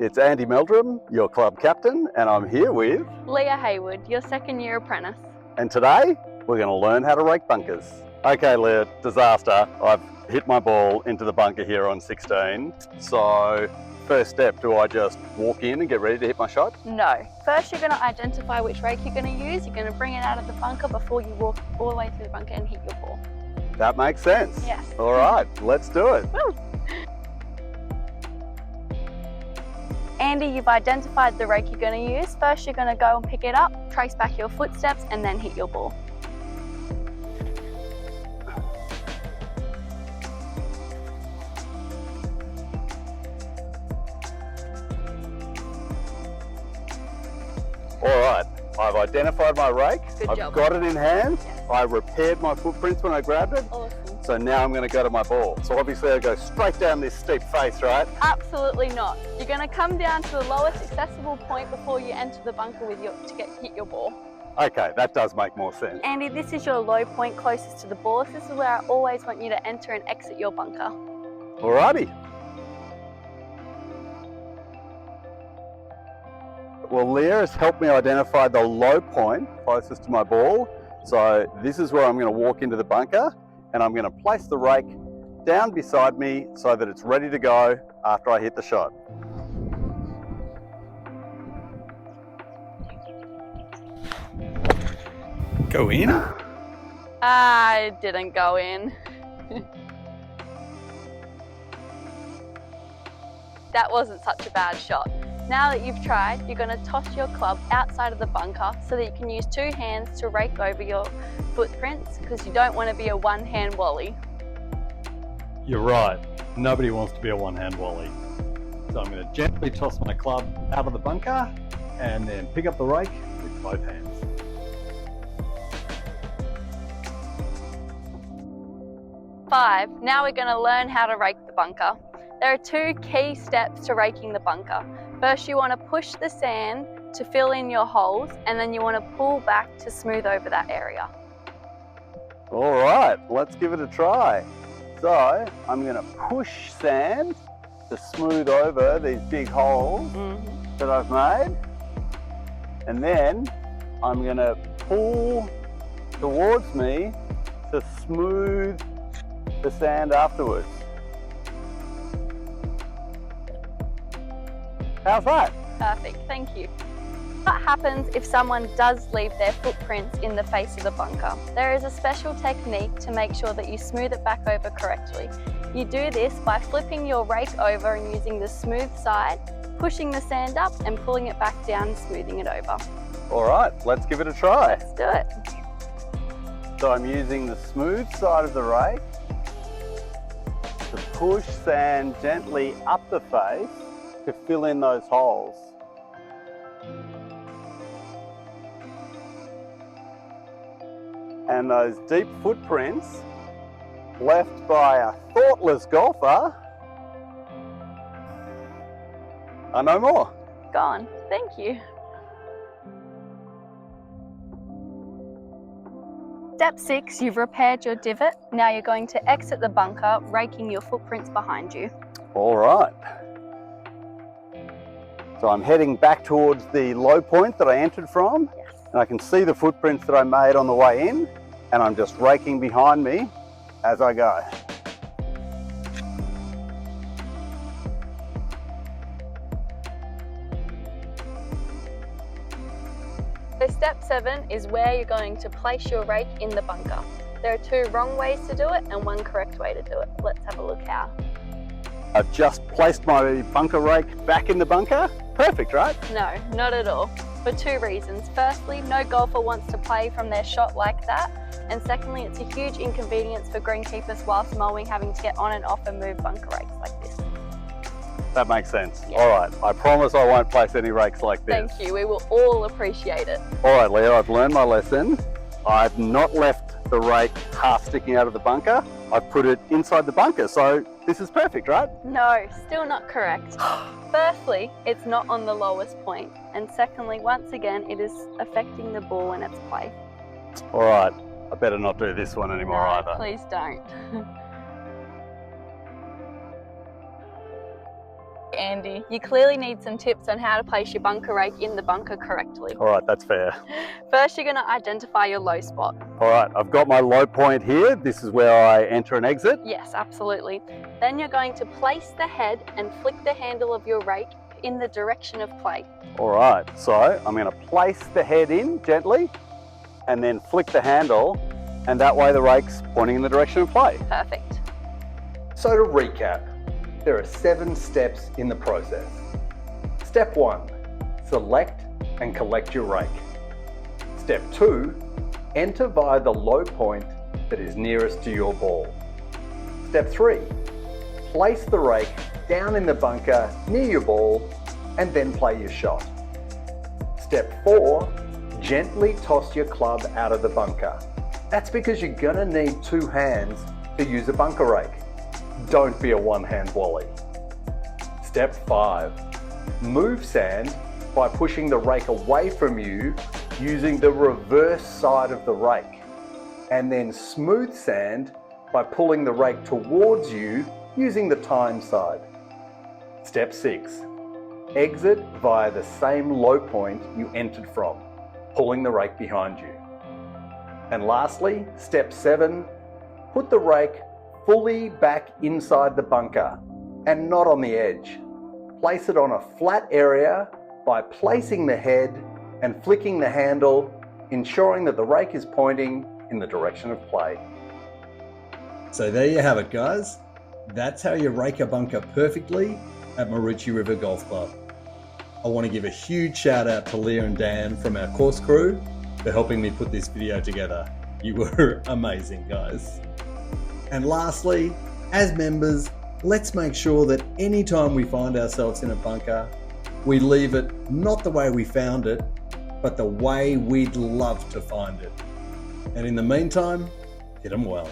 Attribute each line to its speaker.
Speaker 1: It's Andy Meldrum, your club captain, and I'm here with
Speaker 2: Leah Haywood, your second-year apprentice.
Speaker 1: And today we're going to learn how to rake bunkers. Okay Leah, disaster. I've hit my ball into the bunker here on 16. So first step, do I just walk in and get ready to hit my shot?
Speaker 2: No. First you're going to identify which rake you're going to use. You're going to bring it out of the bunker before you walk all the way through the bunker and hit your ball.
Speaker 1: That makes sense.
Speaker 2: Yes.
Speaker 1: All right, let's do it.
Speaker 2: Woo. Andy, you've identified the rake you're going to use. First you're going to go and pick it up, trace back your footsteps and then hit your ball.
Speaker 1: All right, I've identified my rake.
Speaker 2: Good job.
Speaker 1: I've got it in hand.
Speaker 2: Yes.
Speaker 1: I repaired my footprints when I grabbed it.
Speaker 2: Awesome.
Speaker 1: So now I'm going to go to my ball. So obviously I go straight down this steep face, right?
Speaker 2: Absolutely not. You're going to come down to the lowest accessible point before you enter the bunker with hit your ball.
Speaker 1: Okay, that does make more sense.
Speaker 2: Andy, this is your low point closest to the ball. This is where I always want you to enter and exit your bunker.
Speaker 1: Alrighty. Well, Leah has helped me identify the low point closest to my ball. So this is where I'm going to walk into the bunker and I'm going to place the rake down beside me so that it's ready to go after I hit the shot. Go in.
Speaker 2: I didn't go in. That wasn't such a bad shot. Now that you've tried, you're going to toss your club outside of the bunker so that you can use two hands to rake over your footprints because you don't want to be a one-hand wally.
Speaker 1: You're right. Nobody wants to be a one-hand wally. So I'm going to gently toss my club out of the bunker and then pick up the rake with both hands.
Speaker 2: Now we're going to learn how to rake the bunker. There are two key steps to raking the bunker. First, you want to push the sand to fill in your holes, and then you want to pull back to smooth over that area.
Speaker 1: All right, let's give it a try. So I'm going to push sand to smooth over these big holes that I've made. And then I'm going to pull towards me to smooth the sand afterwards. How's that?
Speaker 2: Perfect, thank you. What happens if someone does leave their footprints in the face of the bunker? There is a special technique to make sure that you smooth it back over correctly. You do this by flipping your rake over and using the smooth side, pushing the sand up and pulling it back down and smoothing it over.
Speaker 1: All right, let's give it a try.
Speaker 2: Let's do it.
Speaker 1: So I'm using the smooth side of the rake to push sand gently up the face to fill in those holes. And those deep footprints left by a thoughtless golfer are no more.
Speaker 2: Gone. Thank you. Step 6, you've repaired your divot. Now you're going to exit the bunker, raking your footprints behind you.
Speaker 1: All right. So I'm heading back towards the low point that I entered from.
Speaker 2: Yes.
Speaker 1: And I can see the footprints that I made on the way in, and I'm just raking behind me as I go.
Speaker 2: So step 7 is where you're going to place your rake in the bunker. There are two wrong ways to do it and one correct way to do it. Let's have a look how.
Speaker 1: I've just placed my bunker rake back in the bunker. Perfect, right?
Speaker 2: No, not at all. For two reasons. Firstly, no golfer wants to play from their shot like that. And secondly, it's a huge inconvenience for greenkeepers whilst mowing, having to get on and off and move bunker rakes like this.
Speaker 1: That makes sense.
Speaker 2: Yeah.
Speaker 1: All right, I promise I won't place any rakes like this.
Speaker 2: Thank you, we will all appreciate it.
Speaker 1: All right, Leah, I've learned my lesson. I've not left the rake half sticking out of the bunker. I've put it inside the bunker, so this is perfect, right?
Speaker 2: No, still not correct. Firstly, it's not on the lowest point. And secondly, once again, it is affecting the ball in its play.
Speaker 1: All right, I better not do this one anymore
Speaker 2: No,
Speaker 1: either.
Speaker 2: please don't. Andy. You clearly need some tips on how to place your bunker rake in the bunker correctly.
Speaker 1: All right, that's fair.
Speaker 2: First, you're going to identify your low spot.
Speaker 1: All right, I've got my low point here. This is where I enter and exit.
Speaker 2: Yes, absolutely. Then you're going to place the head and flick the handle of your rake in the direction of play.
Speaker 1: All right, so I'm going to place the head in gently and then flick the handle, and that way the rake's pointing in the direction of play.
Speaker 2: Perfect.
Speaker 3: So to recap, there are 7 steps in the process. Step 1, select and collect your rake. Step 2, enter via the low point that is nearest to your ball. Step 3, place the rake down in the bunker near your ball and then play your shot. Step 4, gently toss your club out of the bunker. That's because you're gonna need 2 hands to use a bunker rake. Don't be a one-hand wally. Step 5, move sand by pushing the rake away from you using the reverse side of the rake, and then smooth sand by pulling the rake towards you using the time side. Step 6, exit via the same low point you entered from, pulling the rake behind you. And lastly, step 7, put the rake fully back inside the bunker and not on the edge. Place it on a flat area by placing the head and flicking the handle, ensuring that the rake is pointing in the direction of play.
Speaker 4: So there you have it, guys. That's how you rake a bunker perfectly at Maroochy River Golf Club. I want to give a huge shout out to Leah and Dan from our course crew for helping me put this video together. You were amazing, guys. And lastly, as members, let's make sure that anytime we find ourselves in a bunker, we leave it not the way we found it, but the way we'd love to find it. And in the meantime, hit 'em well.